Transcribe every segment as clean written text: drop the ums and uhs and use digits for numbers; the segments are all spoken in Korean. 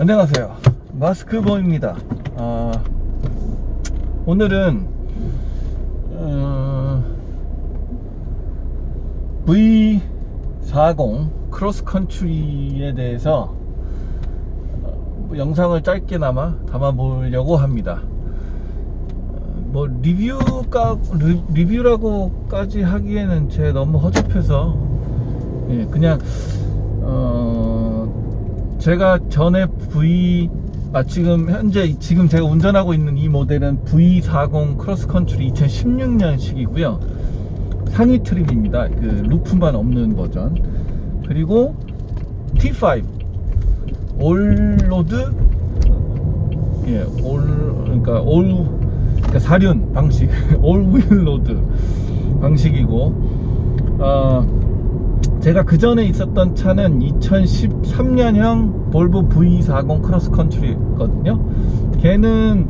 안녕하세요, 마스크보입니다. 오늘은 V40 크로스컨트리에 대해서 영상을 짧게나마 담아보려고 합니다. 뭐 리뷰라고까지 하기에는 제 너무 허접해서 그냥 제가 전에 지금 제가 운전하고 있는 이 모델은 V40 크로스컨트리 2016년식이고요. 상위 트림입니다. 그 루프만 없는 버전. 그리고 T5 올로드, 그러니까 사륜 방식, 올휠 로드 방식이고, 제가 그 전에 있었던 차는 2013년형 볼보 V40 크로스컨트리거든요. 걔는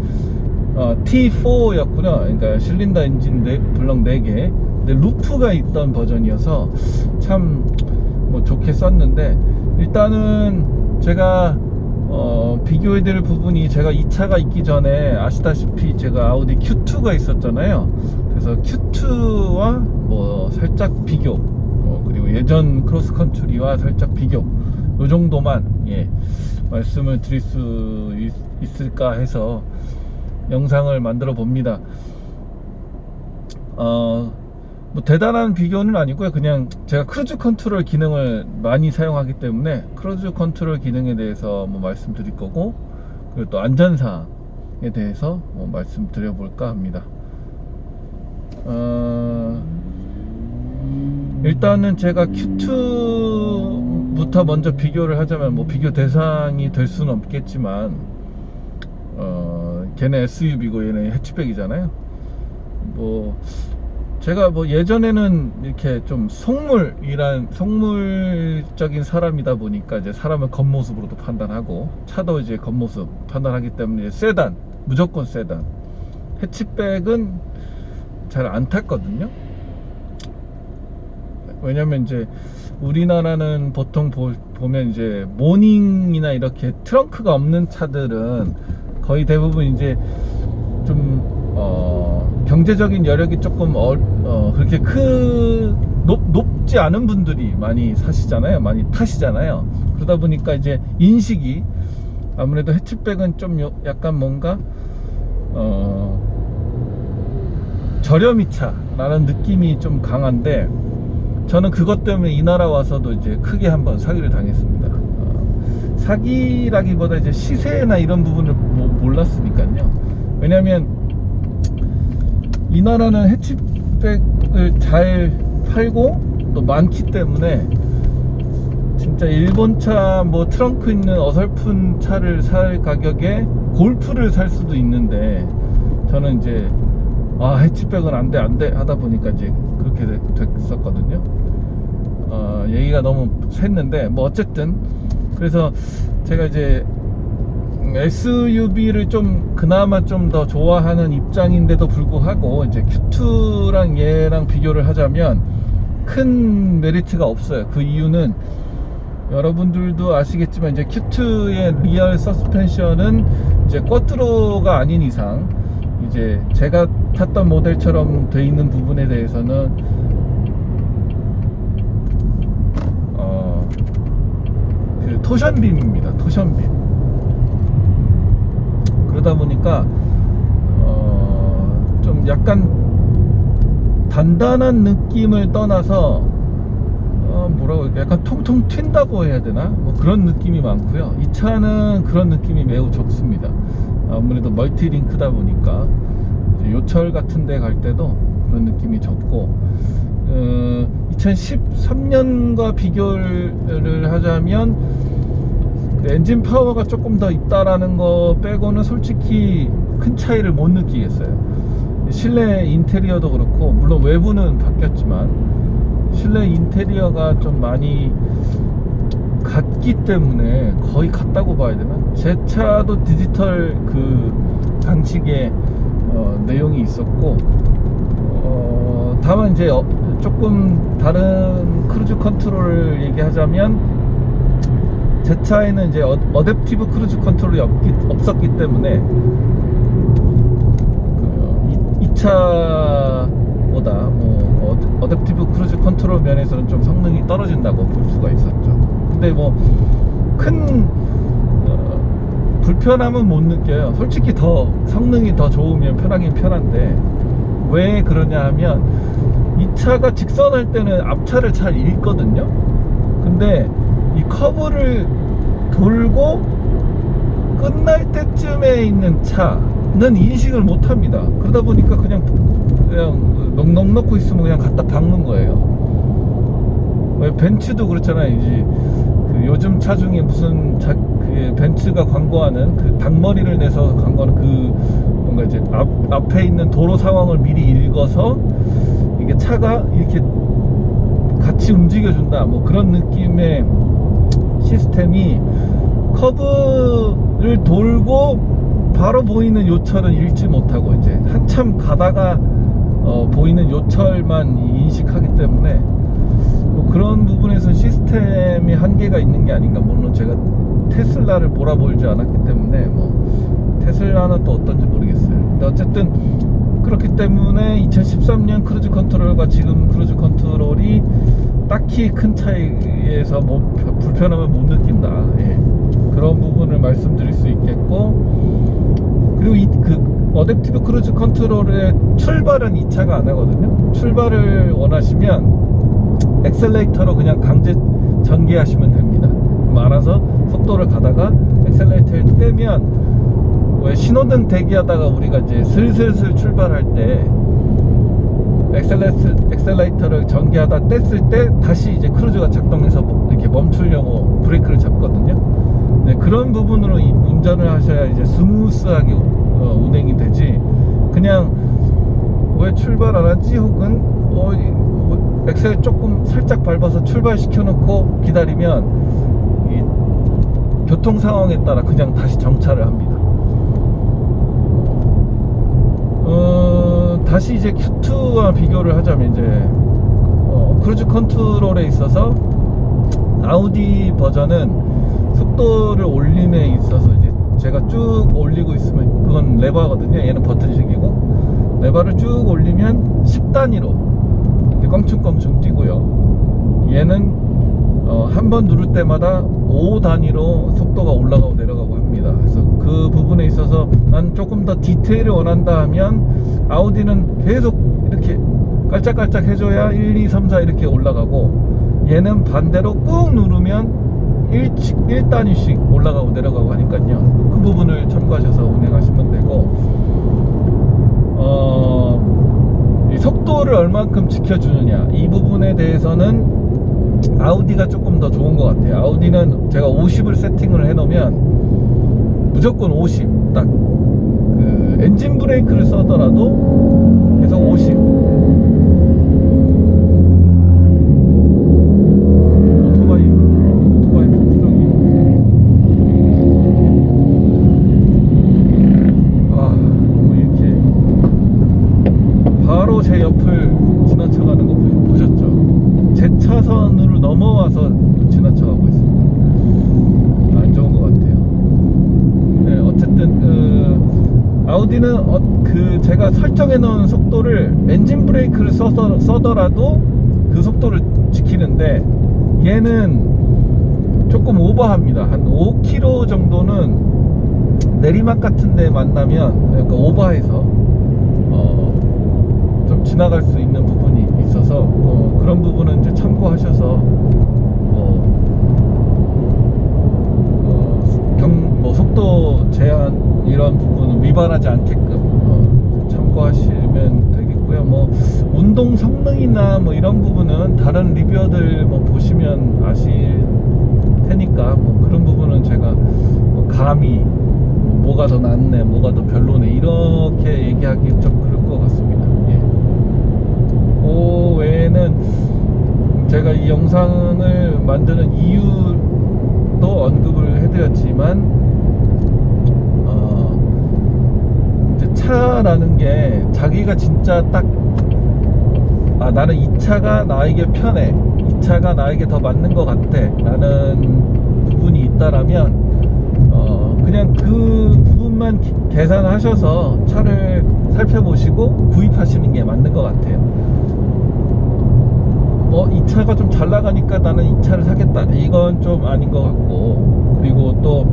T4였구나. 그러니까 실린더 엔진 블럭 4개. 근데 루프가 있던 버전이어서 참 뭐 좋게 썼는데, 일단은 제가 비교해드릴 부분이, 제가 이 차가 있기 전에 아시다시피 제가 아우디 Q2가 있었잖아요. 그래서 Q2와 뭐 살짝 비교, 그리고 예전 크로스컨트리와 살짝 비교, 요 정도만 말씀을 드릴 수 있을까 해서 영상을 만들어 봅니다. 뭐 대단한 비교는 아니고요. 그냥 제가 크루즈 컨트롤 기능을 많이 사용하기 때문에 크루즈 컨트롤 기능에 대해서 뭐 말씀드릴 거고, 그리고 또 안전사항에 대해서 뭐 말씀드려 볼까 합니다. 일단은 제가 Q2부터 먼저 비교를 하자면, 뭐 비교 대상이 될 수는 없겠지만, 걔네 SUV고 얘네 해치백이잖아요. 뭐 제가 뭐 예전에는 이렇게 좀 속물적인 사람이다 보니까 이제 사람을 겉모습으로도 판단하고, 차도 이제 겉모습 판단하기 때문에 세단, 무조건 세단. 해치백은 잘 안 탔거든요. 왜냐면 이제 우리나라는 보통 보면 이제 모닝이나 이렇게 트렁크가 없는 차들은 거의 대부분 이제 좀 경제적인 여력이 조금 그렇게 높지 않은 분들이 많이 사시잖아요. 많이 타시잖아요. 그러다 보니까 이제 인식이, 아무래도 해치백은 좀 약간 뭔가 저렴이 차라는 느낌이 좀 강한데, 저는 그것 때문에 이 나라 와서도 이제 크게 한번 사기를 당했습니다. 사기라기보다 이제 시세나 이런 부분을 몰랐으니까요. 왜냐면 이 나라는 해치백을 잘 팔고 또 많기 때문에, 진짜 일본차 뭐 트렁크 있는 어설픈 차를 살 가격에 골프를 살 수도 있는데, 저는 이제 해치백은 안돼 하다 보니까 이제 그렇게 됐었거든요. 얘기가 너무 샜는데, 뭐 어쨌든 그래서 제가 이제 SUV를 좀 그나마 좀 더 좋아하는 입장인데도 불구하고, 이제 Q2랑 얘랑 비교를 하자면 큰 메리트가 없어요. 그 이유는 여러분들도 아시겠지만, 이제 Q2의 리얼 서스펜션은 이제 쿼트로가 아닌 이상, 이제 제가 탔던 모델처럼 돼 있는 부분에 대해서는 그 토션빔입니다. 토션빔. 그러다 보니까 좀 약간 단단한 느낌을 떠나서 뭐라고 할까, 약간 통통 튄다고 해야 되나, 뭐 그런 느낌이 많고요. 이 차는 그런 느낌이 매우 적습니다. 아무래도 멀티링크다 보니까 요철 같은 데 갈 때도 그런 느낌이 적고, 2013년과 비교를 하자면 엔진 파워가 조금 더 있다라는 거 빼고는 솔직히 큰 차이를 못 느끼겠어요. 실내 인테리어도 그렇고, 물론 외부는 바뀌었지만 실내 인테리어가 좀 많이 같기 때문에, 거의 같다고 봐야 되나? 제 차도 디지털 그 방식의 내용이 있었고, 다만 이제 조금 다른 크루즈 컨트롤을 얘기하자면, 제 차에는 이제 어댑티브 크루즈 컨트롤이 없었기 때문에 이 차보다 어댑티브 크루즈 컨트롤 면에서는 좀 성능이 떨어진다고 볼 수가 있었죠. 근데 뭐 큰 불편함은 못 느껴요. 솔직히 더 성능이 더 좋으면 편하긴 편한데, 왜 그러냐 하면 이 차가 직선할 때는 앞차를 잘 읽거든요. 근데 이 커브를 돌고 끝날 때쯤에 있는 차는 인식을 못 합니다. 그러다 보니까 그냥 넉넉 넣고 있으면 그냥 갖다 박는 거예요. 왜 벤츠도 그렇잖아요. 이제 그 요즘 차 중에 무슨 그 벤츠가 광고하는 그 닭머리를 내서 광고하는 그 뭔가 이제 앞에 있는 도로 상황을 미리 읽어서 이게 차가 이렇게 같이 움직여준다, 뭐 그런 느낌의 시스템이 커브를 돌고 바로 보이는 요철은 읽지 못하고 이제 한참 가다가 보이는 요철만 인식하기 때문에 뭐 그런 부분에서 시스템이 한계가 있는 게 아닌가. 물론 제가 테슬라를 몰아보지 않았기 때문에 뭐 테슬라는 또 어떤지 모르겠어요. 근데 어쨌든 그렇기 때문에 2013년 크루즈 컨트롤과 지금 크루즈 컨트롤이 딱히 큰 차이에서 뭐 불편함을 못 느낀다, 예. 그런 부분을 말씀드릴 수 있겠고, 그리고 그 어댑티브 크루즈 컨트롤의 출발은 이 차가 안 하거든요. 출발을 원하시면 엑셀레이터로 그냥 강제 전개하시면 됩니다. 알아서 속도를 가다가 엑셀레이터를 떼면, 왜 신호등 대기하다가 우리가 이제 슬슬 출발할 때 엑셀레이터를 전개하다 뗐을 때 다시 이제 크루즈가 작동해서 이렇게 멈추려고 브레이크를 잡거든요. 네, 그런 부분으로 운전을 하셔야 이제 스무스하게 운행이 되지, 그냥 왜 출발 안 하지 혹은 엑셀 조금 살짝 밟아서 출발시켜 놓고 기다리면 이 교통 상황에 따라 그냥 다시 정차를 합니다. 다시 이제 Q2와 비교를 하자면 이제 크루즈 컨트롤에 있어서 아우디 버전은 속도를 올림에 있어서 이제 제가 쭉 올리고 있으면 그건 레버거든요. 얘는 버튼식이고, 레버를 쭉 올리면 10단위로 이렇게 껑충껑충 뛰고요. 얘는 한 번 누를 때마다 5단위로 속도가 올라가고 내려가고 합니다. 그래서 그 부분에 있어서 난 조금 더 디테일을 원한다 하면 아우디는 계속 이렇게 깔짝깔짝 해줘야 1, 2, 3, 4 이렇게 올라가고, 얘는 반대로 꾹 누르면 1단위씩 올라가고 내려가고 하니까요. 그 부분을 참고하셔서 운행하시면 되고, 이 속도를 얼만큼 지켜주느냐, 이 부분에 대해서는 아우디가 조금 더 좋은 것 같아요. 아우디는 제가 50을 세팅을 해놓으면 무조건 50, 딱 그 엔진 브레이크를 써더라도 계속 50. 오토바이 폭주정이. 너무 이렇게 바로 제 옆을 지나쳐가는 거 보셨죠? 제 차선으로 넘어와서 지나쳐가고 있습니다. 안 좋은 것 같아요. 네, 어쨌든 아우디는 제가 설정해 놓은 속도를 엔진 브레이크를 써더라도 그 속도를 지키는데, 얘는 조금 오버합니다. 한 5km 정도는 내리막 같은 데 만나면 약간 오버해서 좀 지나갈 수 있는 부분이 있어서 그런 부분은 이제 참고하셔서 속도 제한 이런 부분은 위반하지 않게끔 참고하시면 되겠고요. 뭐 운동 성능이나 뭐 이런 부분은 다른 리뷰어들 뭐 보시면 아실 테니까 뭐 그런 부분은 제가 감히 뭐가 더 낫네, 뭐가 더 별로네 이렇게 얘기하기 좀 그럴 것 같습니다. 예. 그 외에는 제가 이 영상을 만드는 이유도 언급을 해드렸지만, 이제 차라는 게 자기가 진짜 딱 나는 이 차가 나에게 편해, 이 차가 나에게 더 맞는 것 같아 라는 부분이 있다라면 그냥 그 부분만 계산하셔서 차를 살펴보시고 구입하시는 게 맞는 것 같아요. 이 차가 좀 잘 나가니까 나는 이 차를 사겠다, 이건 좀 아닌 것 같고, 그리고 또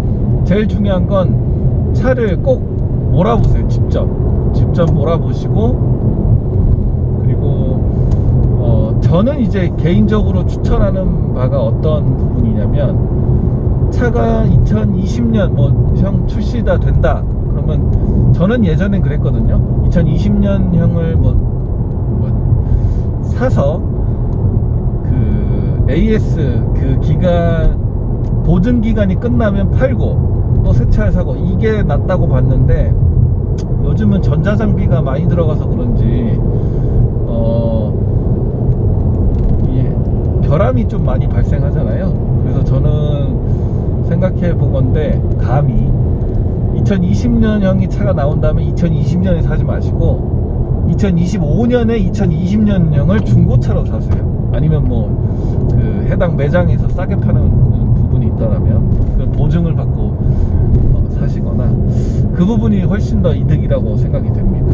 제일 중요한 건 차를 꼭 몰아보세요. 직접 몰아보시고, 그리고 저는 이제 개인적으로 추천하는 바가 어떤 부분이냐면, 차가 2020년 형 출시가 된다 그러면, 저는 예전엔 그랬거든요. 2020년형을 사서 그 AS 그 기간, 보증 기간이 끝나면 팔고 또 새 차를 사고, 이게 낫다고 봤는데, 요즘은 전자장비가 많이 들어가서 그런지 결함이 좀 많이 발생하잖아요. 그래서 저는 생각해 보건데, 감히 2020년형이 차가 나온다면 2020년에 사지 마시고 2025년에 2020년형을 중고차로 사세요. 아니면 그 해당 매장에서 싸게 파는 부분이 있다라면 그 보증을 받고 사시거나, 그 부분이 훨씬 더 이득이라고 생각이 됩니다.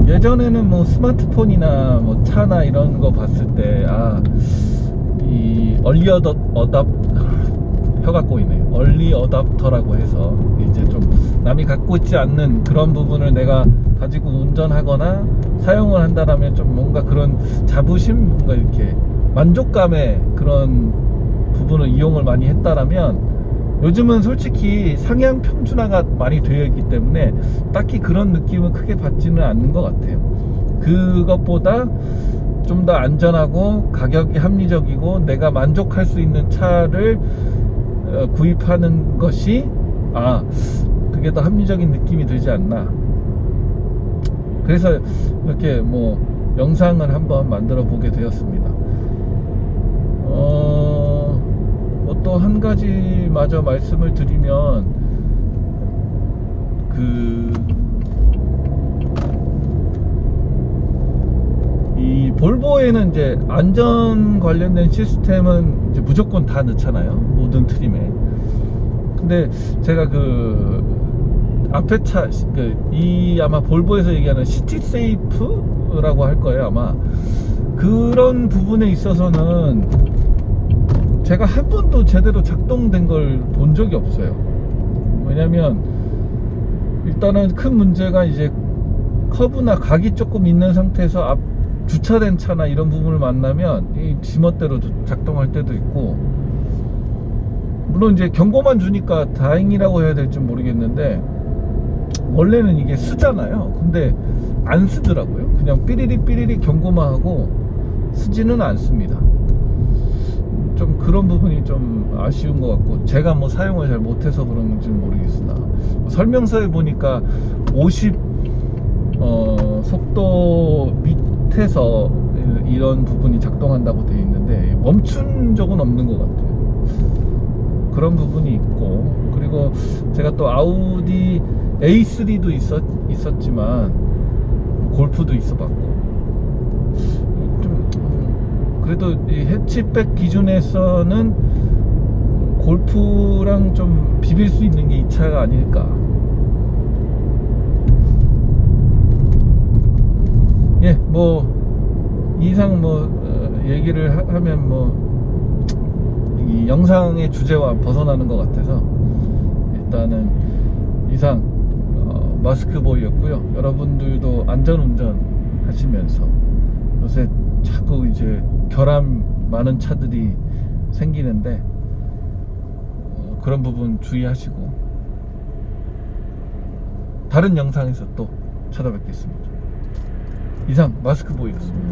예전에는 스마트폰이나 차나 이런 거 봤을 때, 이 얼리 혀가 꼬이네. 얼리 어답터라고 해서, 이제 좀 남이 갖고 있지 않는 그런 부분을 내가 가지고 운전하거나 사용을 한다라면 좀 뭔가 그런 자부심, 뭔가 이렇게 만족감의 그런 부분을 이용을 많이 했다라면, 요즘은 솔직히 상향 평준화가 많이 되어 있기 때문에 딱히 그런 느낌은 크게 받지는 않는 것 같아요. 그것보다 좀 더 안전하고 가격이 합리적이고 내가 만족할 수 있는 차를 구입하는 것이 그게 더 합리적인 느낌이 들지 않나. 그래서 이렇게 영상을 한번 만들어 보게 되었습니다. 또 한 가지 마저 말씀을 드리면, 이 볼보에는 이제 안전 관련된 시스템은 이제 무조건 다 넣잖아요, 모든 트림에. 근데 제가 앞에 차, 아마 볼보에서 얘기하는 시티 세이프라고 할 거예요, 아마. 그런 부분에 있어서는 제가 한 번도 제대로 작동된 걸 본 적이 없어요. 왜냐면 일단은 큰 문제가, 이제 커브나 각이 조금 있는 상태에서 앞 주차된 차나 이런 부분을 만나면 이 지멋대로 작동할 때도 있고, 물론 이제 경고만 주니까 다행이라고 해야 될지 모르겠는데, 원래는 이게 쓰잖아요. 근데 안 쓰더라고요. 그냥 삐리리 경고만 하고 쓰지는 않습니다. 좀 그런 부분이 좀 아쉬운 것 같고, 제가 사용을 잘 못해서 그런지는 모르겠으나, 설명서에 보니까 50 속도 밑에서 이런 부분이 작동한다고 되어 있는데 멈춘 적은 없는 것 같아요. 그런 부분이 있고, 그리고 제가 또 아우디 A3도 있었지만 골프도 있어봤고, 그래도 이 해치백 기준에서는 골프랑 좀 비빌 수 있는 게 이 차가 아닐까. 이상 얘기를 하면 이 영상의 주제와 벗어나는 것 같아서, 일단은 이상 마스크보이였고요. 여러분들도 안전운전 하시면서, 요새 자꾸 이제 결함 많은 차들이 생기는데 그런 부분 주의하시고, 다른 영상에서 또 찾아뵙겠습니다. 이상 마스크보이였습니다.